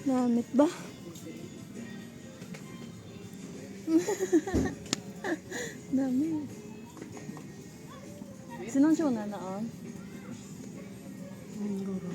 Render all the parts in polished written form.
Namit ba? Dami. Sinong siya na noon? Siguro.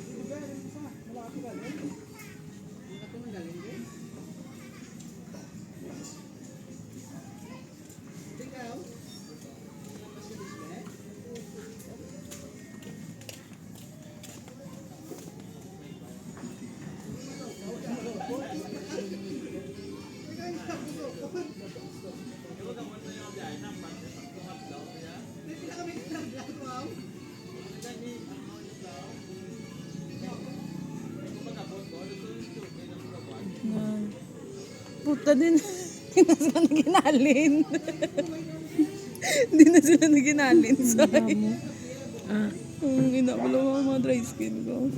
Yan. Puta din. Hindi na sila naginalin. Hindi na sila naginalin. Sorry. Ang inabalo mga dry skin ko.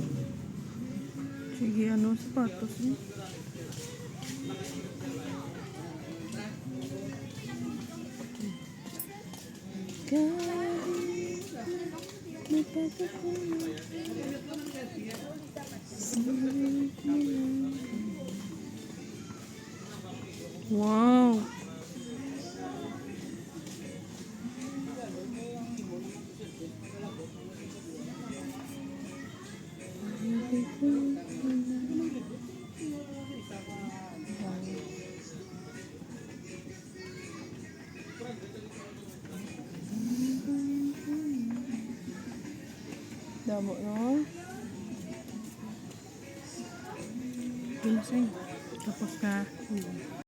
Sige, ano, sapatos mo? Wow! Damo, no? Pinsay. Tapos na.